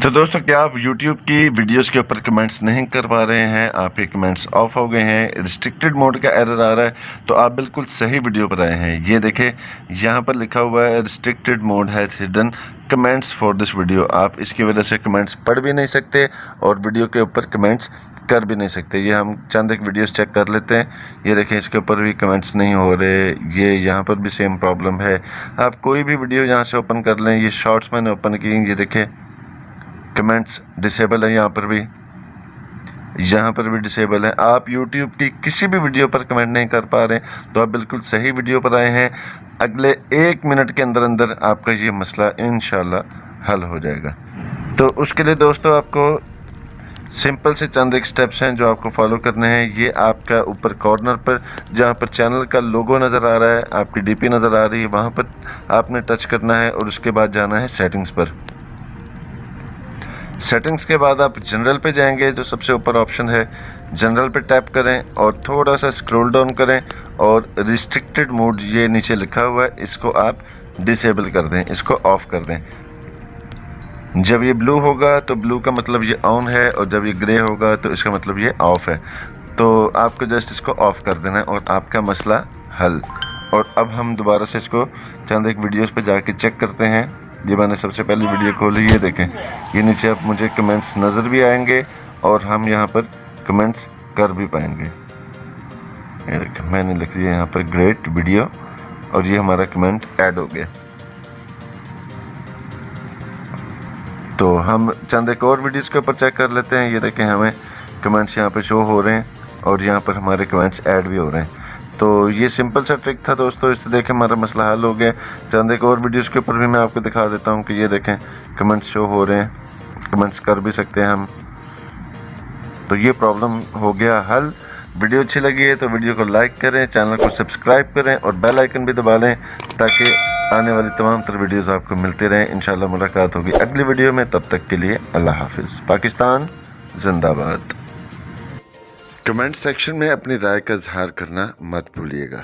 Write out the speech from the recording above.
तो दोस्तों, क्या आप YouTube की वीडियोस के ऊपर कमेंट्स नहीं कर पा रहे हैं? आपके कमेंट्स ऑफ हो गए हैं, रिस्ट्रिक्टेड मोड का एरर आ रहा है, तो आप बिल्कुल सही वीडियो पर आए हैं। ये देखें, यहाँ पर लिखा हुआ है restricted mode has hidden comments for this video. आप इसकी वजह से कमेंट्स पढ़ भी नहीं सकते और वीडियो के ऊपर कमेंट्स कर भी नहीं सकते। ये हम चंद एक वीडियोस चेक कर लेते हैं। ये देखें, इसके ऊपर भी कमेंट्स नहीं हो रहे। ये यहाँ पर भी सेम प्रॉब्लम है। आप कोई भी वीडियो यहाँ से ओपन कर लें। ये शॉर्ट्स मैंने ओपन की, ये देखें कमेंट्स डिसेबल है, यहाँ पर भी डिसेबल है। आप YouTube की किसी भी वीडियो पर कमेंट नहीं कर पा रहे, तो आप बिल्कुल सही वीडियो पर आए हैं। अगले 1 मिनट के अंदर अंदर आपका ये मसला इंशाल्लाह हल हो जाएगा। तो उसके लिए दोस्तों, आपको सिंपल से चंद एक स्टेप्स हैं जो आपको फॉलो करने हैं। ये आपका ऊपर कॉर्नर पर जहाँ पर चैनल का लोगो नज़र आ रहा है, आपकी DP नज़र आ रही है, वहाँ पर आपने टच करना है और उसके बाद जाना है सेटिंग्स पर। सेटिंग्स के बाद आप जनरल पे जाएंगे, जो सबसे ऊपर ऑप्शन है जनरल पे टैप करें और थोड़ा सा स्क्रॉल डाउन करें और रिस्ट्रिक्टेड मोड ये नीचे लिखा हुआ है, इसको आप डिसेबल कर दें, इसको ऑफ़ कर दें। जब ये ब्लू होगा तो ब्लू का मतलब ये ऑन है, और जब ये ग्रे होगा तो इसका मतलब ये ऑफ़ है। तो आपको जस्ट इसको ऑफ़ कर देना है और आपका मसला हल। और अब हम दोबारा से इसको चंद एक वीडियोज़ पर जाके चेक करते हैं। ये मैंने सबसे पहली वीडियो खोली, ये देखें, ये नीचे अब मुझे कमेंट्स नज़र भी आएंगे और हम यहाँ पर कमेंट्स कर भी पाएंगे। ये देखें, मैंने लिख दिया यहाँ पर ग्रेट वीडियो और ये हमारा कमेंट ऐड हो गया। तो हम चंद एक और वीडियोज़ के ऊपर चेक कर लेते हैं। ये देखें, हमें कमेंट्स यहाँ पर शो हो रहे हैं और यहाँ पर हमारे कमेंट्स ऐड भी हो रहे हैं। तो ये सिंपल सा ट्रिक था दोस्तों, इससे देखें हमारा मसला हल हो गया। चंद एक और वीडियोज़ के ऊपर भी मैं आपको दिखा देता हूँ कि ये देखें कमेंट्स शो हो रहे हैं, कमेंट्स कर भी सकते हैं हम। तो ये प्रॉब्लम हो गया हल। वीडियो अच्छी लगी है तो वीडियो को लाइक करें, चैनल को सब्सक्राइब करें और बेल आइकन भी दबा लें ताकि आने वाली तमाम तरह वीडियोज़ आपको मिलते रहें। इंशाल्लाह मुलाकात होगी अगली वीडियो में, तब तक के लिए अल्लाह हाफिज़। पाकिस्तान जिंदाबाद। कमेंट सेक्शन में अपनी राय का इजहार करना मत भूलिएगा।